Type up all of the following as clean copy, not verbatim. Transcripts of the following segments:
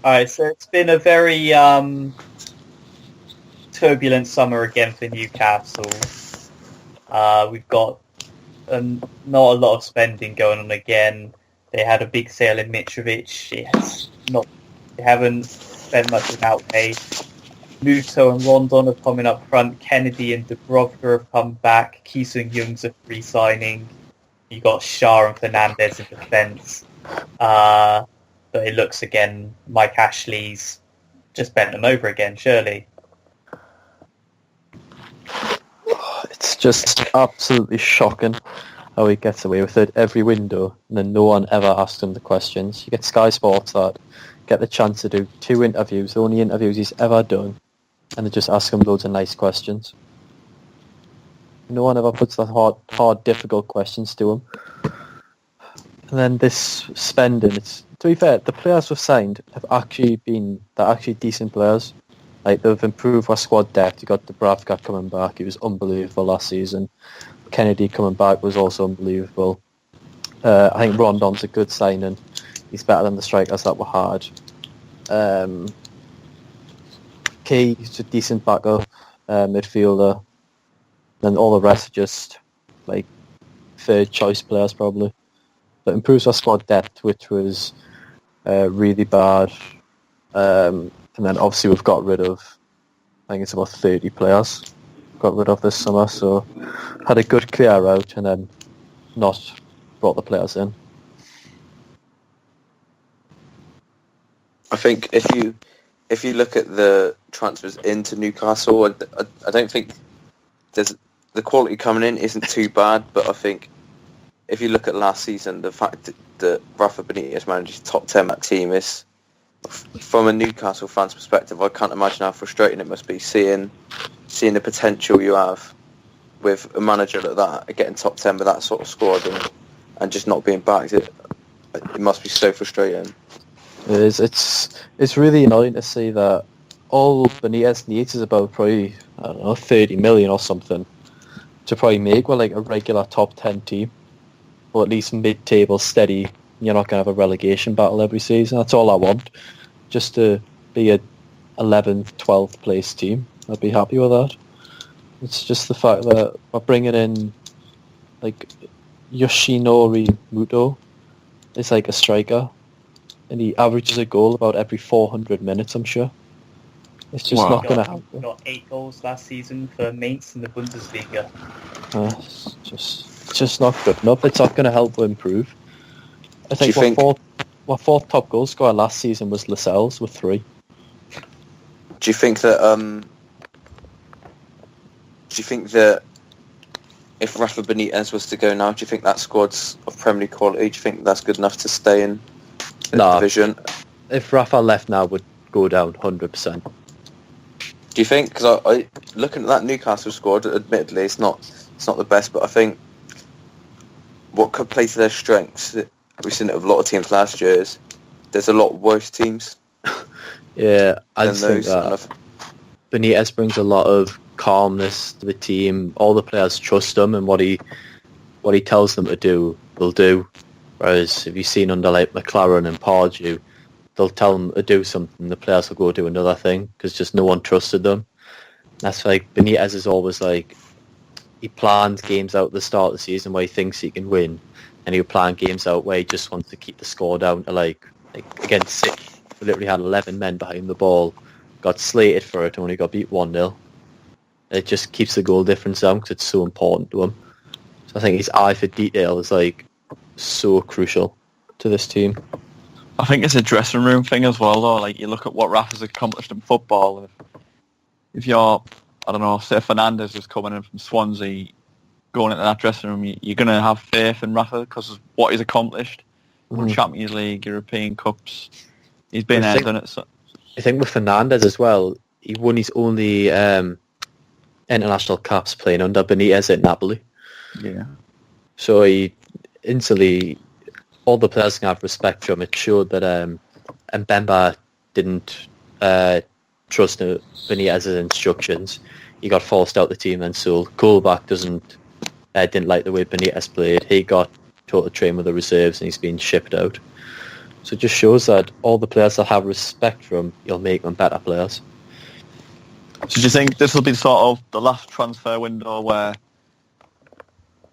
Alright, so it's been a very turbulent summer again for Newcastle. We've got not a lot of spending going on again. They had a big sale in Mitrovic. They haven't spent much in outlay. Muto and Rondon are coming up front. Kennedy and Dubrovka have come back. Ki Sung-young's a free signing. You got Shah and Fernandez in defence. But it looks again, Mike Ashley's just bent them over again, surely. It's just absolutely shocking how he gets away with it every window, and then no one ever asks him the questions. You get Sky Sports that get the chance to do 2 interviews, the only interviews he's ever done, and they just ask him loads of nice questions. No one ever puts the hard, difficult questions to him. And then this spending, to be fair, the players we've signed have actually they're decent players. Like, they've improved our squad depth. You got Dubravka coming back. He was unbelievable last season. Kennedy coming back was also unbelievable. I think Rondon's a good signing. He's better than the strikers that were hard. Key's a decent backup midfielder. Then all the rest are just like third choice players probably. But improves our squad depth, which was really bad. And then obviously we've got rid of, I think it's about 30 players got rid of this summer. So had a good clear out and then not brought the players in. I think if you look at the transfers into Newcastle, I don't think the quality coming in isn't too bad, but I think if you look at last season, the fact that Rafa Benitez managed top 10 that team is, from a Newcastle fan's perspective, I can't imagine how frustrating it must be seeing the potential you have with a manager like that, getting top 10 with that sort of squad and just not being backed. It must be so frustrating. It is. It's really annoying to see that all Benitez needs is about probably, I don't know, 30 million or something to probably make like a regular top 10 team, or at least mid-table steady. You're not going to have a relegation battle every season. That's all I want. Just to be a 11th, 12th place team. I'd be happy with that. It's just the fact that we're bringing in like Yoshinori Muto is like a striker, and he averages a goal about every 400 minutes, I'm sure. It's just not going to happen. Got 8 goals last season for Mainz in the Bundesliga. It's just not good enough. It's not going to help improve. I think our fourth top goal scorer last season was Lascelles with 3. Do you think that if Rafa Benitez was to go now, do you think that squad's of Premier League quality? Do you think that's good enough to stay in the division? If Rafa left now, would go down 100%. Do you think? Because I looking at that Newcastle squad, admittedly it's not the best, but I think what could play to their strengths, we've seen it with a lot of teams last year, is there's a lot worse teams. Yeah, I just think that Benitez brings a lot of calmness to the team. All the players trust him, and what he tells them to do, they'll do. Whereas if you've seen under like McLaren and Pardew, they'll tell them to do something, the players will go do another thing because just no one trusted them. That's like Benitez is always like, he plans games out at the start of the season where he thinks he can win, and he'll plan games out where he just wants to keep the score down to like against City, we literally had 11 men behind the ball, got slated for it and only got beat 1-0. It just keeps the goal difference down because it's so important to him. So I think his eye for detail is like so crucial to this team. I think it's a dressing room thing as well, though. Like, you look at what Rafa's accomplished in football, and if you're, I don't know, say Fernandez is coming in from Swansea, going into that dressing room, you're going to have faith in Rafa because of what he's accomplished. Won Champions League, European Cups. He's been there, done it. So. I think with Fernandez as well, he won his only international caps playing under Benitez at Napoli. Yeah. So he instantly, all the players can have respect for him. It showed that Mbemba didn't trust Benitez's instructions. He got forced out the team, and so Kohlbach didn't like the way Benitez played. He got told to train with the reserves, and he's been shipped out. So it just shows that all the players that have respect for him, he'll make them better players. So do you think this will be sort of the last transfer window where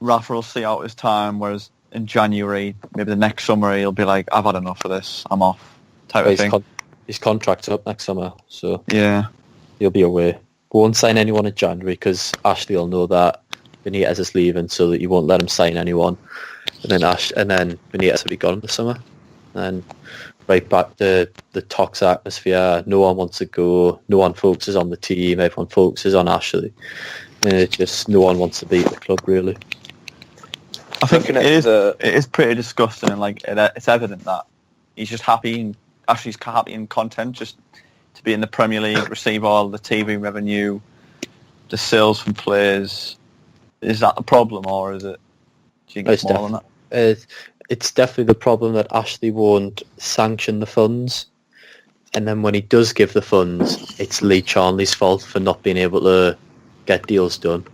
Rafa will see out his time, whereas in January, maybe the next summer, he'll be like, I've had enough of this, I'm off, type of thing? His contract's up next summer, so yeah, he'll be away. Won't sign anyone in January because Ashley will know that Benitez is leaving, so that he won't let him sign anyone. And then Benitez will be gone in the summer. And right back to the toxic atmosphere. No one wants to go. No one focuses on the team. Everyone focuses on Ashley. And it just no one wants to be at the club, really. I think it is pretty disgusting, and like it's evident that he's just happy, and Ashley's happy and content just to be in the Premier League, receive all the TV revenue, the sales from players. Is that the problem, or is it? Do you think it's more than that? It's definitely the problem that Ashley won't sanction the funds, and then when he does give the funds, it's Lee Charnley's fault for not being able to get deals done.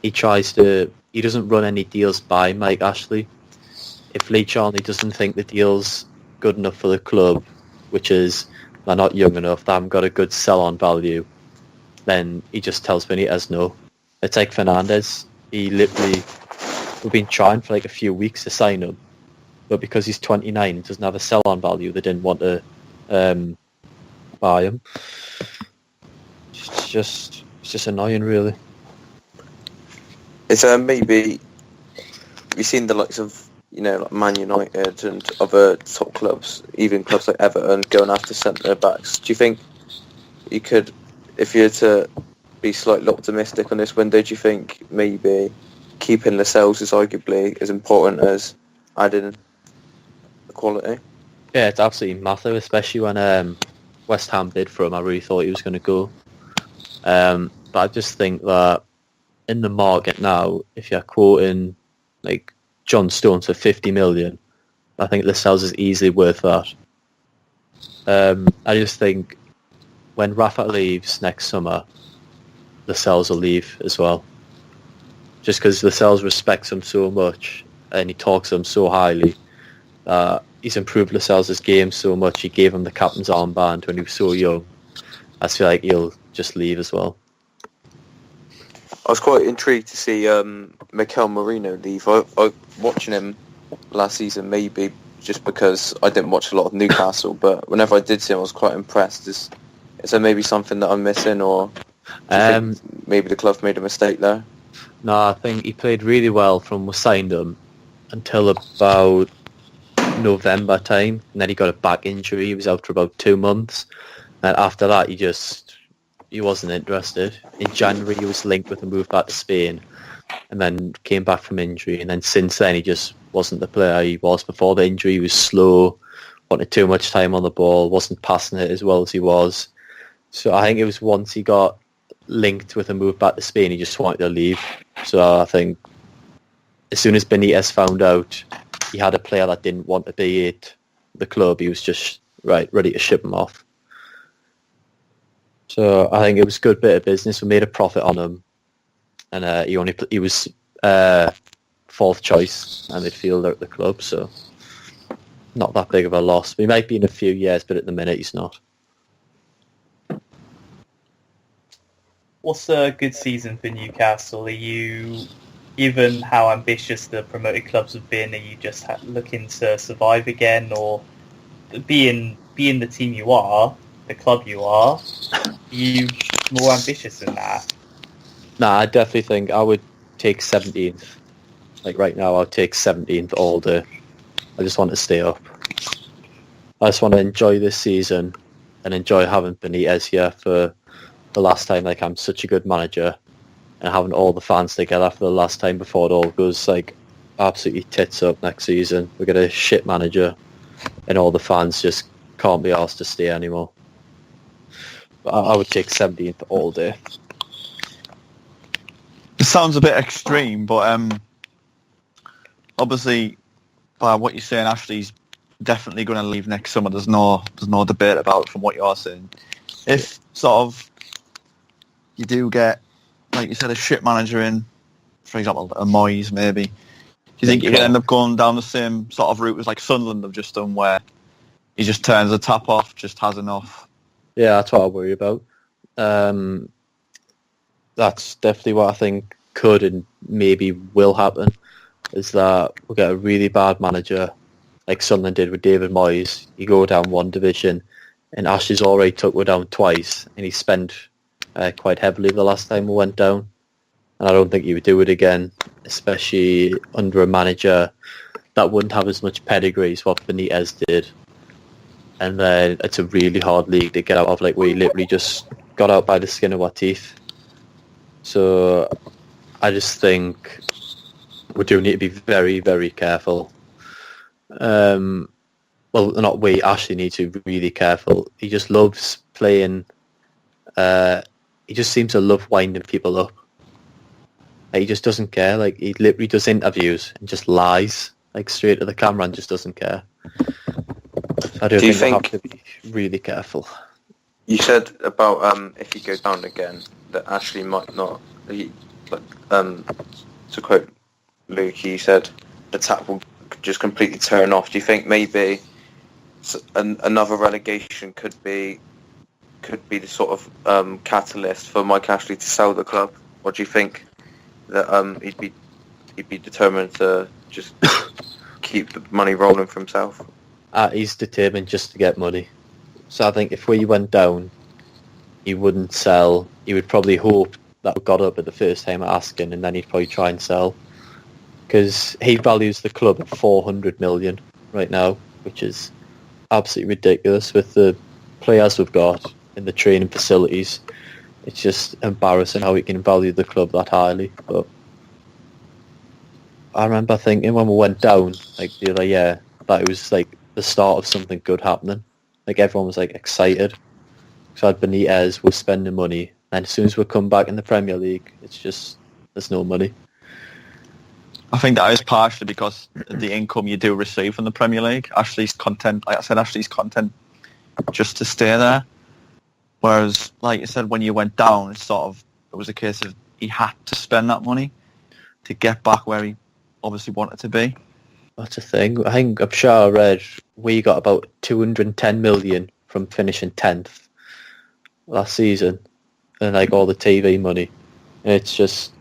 He doesn't run any deals by Mike Ashley. If Lee Charnley doesn't think the deal's good enough for the club, which is they're not young enough, they haven't got a good sell-on value, then he just tells Benitez no. It's like Fernandez. We've been trying for like a few weeks to sign him, but because he's 29 and doesn't have a sell-on value, they didn't want to buy him. It's just annoying, really. It's maybe we've seen the likes of like Man United and other top clubs, even clubs like Everton, going after centre backs. Do you think you could, if you were to be slightly optimistic on this window, do you think maybe keeping Lascelles is arguably as important as adding the quality? Yeah, it's absolutely massive, especially when West Ham bid for him. I really thought he was going to go. But I just think that in the market now, if you're quoting like John Stones for 50 million, I think Lascelles is easily worth that. I just think when Rafa leaves next summer, Lascelles will leave as well. Just because Lascelles respects him so much and he talks to him so highly. He's improved Lascelles' game so much. He gave him the captain's armband when he was so young. I feel like he'll just leave as well. I was quite intrigued to see Mikel Merino leave. I watching him last season, maybe just because I didn't watch a lot of Newcastle, but whenever I did see him, I was quite impressed. Is there maybe something that I'm missing, or do you think maybe the club made a mistake there? No, I think he played really well from we signed him until about November time, and then he got a back injury. He was out for about 2 months, and after that he wasn't interested. In January he was linked with a move back to Spain, and then came back from injury, and then since then he just wasn't the player he was before the injury. He was slow, wanted too much time on the ball, wasn't passing it as well as he was. So I think it was once he got linked with a move back to Spain, he just wanted to leave. So I think as soon as Benitez found out he had a player that didn't want to be at the club, he was just ready to ship him off. So I think it was a good bit of business. We made a profit on him, and he was fourth choice and midfielder at the club, so not that big of a loss. He might be in a few years, but at the minute he's not. What's a good season for Newcastle? Are you, given how ambitious the promoted clubs have been, are you just looking to survive again, or being the team you are, the club you are you more ambitious than that? Nah, I definitely think I would take 17th. Like right now, I'll take 17th all day. I just want to stay up. I just want to enjoy this season and enjoy having Benitez here for the last time. Like, I'm such a good manager, and having all the fans together for the last time before it all goes like absolutely tits up next season. We get a shit manager, and all the fans just can't be asked to stay anymore. But I would take 17th all day. It sounds a bit extreme, but obviously, by what you're saying, Ashley's definitely going to leave next summer. There's no debate about it from what you're saying. If sort of you do get, like you said, a shit manager in, for example, a Moyes maybe, do you think you're going to end up going down the same sort of route as like Sunderland have just done, where he just turns the tap off, just has enough. Yeah, that's what I worry about. That's definitely what I think could and maybe will happen, is that we'll get a really bad manager like Sunderland did with David Moyes. You go down one division, and Ashley's already took we down twice, and he spent quite heavily the last time we went down. And I don't think he would do it again, especially under a manager that wouldn't have as much pedigree as what Benitez did. And then it's a really hard league to get out of. Like, we literally just got out by the skin of our teeth. So I just think we do need to be very, very careful. Well, not we, Ashley needs to be really careful. He just loves playing. He just seems to love winding people up. Like, he just doesn't care. Like, he literally does interviews and just lies, like, straight to the camera and just doesn't care. So I do think we have to be really careful. You said about if you go down again, that Ashley might not. To quote Luke, he said the tap will just completely turn off. Do you think maybe another relegation could be the sort of catalyst for Mike Ashley to sell the club? Or do you think that he'd be determined to just keep the money rolling for himself? He's determined just to get money. So I think if we went down, he wouldn't sell. He would probably hope that we got up at the first time asking, and then he'd probably try and sell. Because he values the club at 400 million right now, which is absolutely ridiculous with the players we've got in the training facilities. It's just embarrassing how he can value the club that highly. But I remember thinking when we went down, like, the other year, that it was like the start of something good happening. Like, everyone was like excited. So had Benitez, we're spending money, and as soon as we come back in the Premier League, it's just there's no money. I think that is partially because of the income you do receive from the Premier League. Ashley's content, like I said, Ashley's content just to stay there. Whereas, like you said, when you went down, it was a case of he had to spend that money to get back where he obviously wanted to be. That's a thing. I'm sure I read we got about 210 million from finishing 10th last season, and like all the TV money. And it's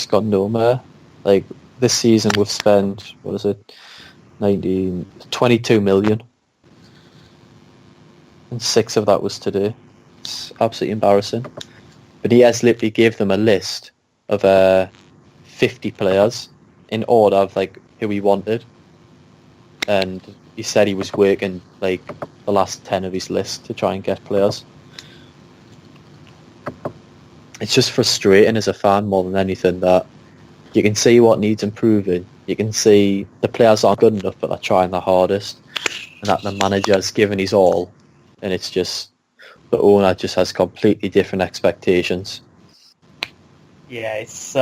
gone nowhere. Like, this season we've spent, 22 million. And 6 of that was today. It's absolutely embarrassing. But he has literally gave them a list of 50 players in order of like who he wanted. And he said he was working like the last 10 of his list to try and get players. It's just frustrating as a fan more than anything that you can see what needs improving. You can see the players aren't good enough, but they're trying their hardest. And that the manager's given his all. And it's just, the owner just has completely different expectations. Yeah, it's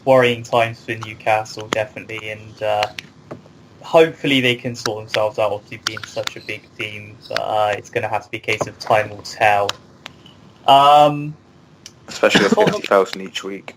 worrying times for Newcastle, definitely. And hopefully they can sort themselves out, obviously being such a big team. But it's going to have to be a case of time will tell. Especially with 50,000 each week.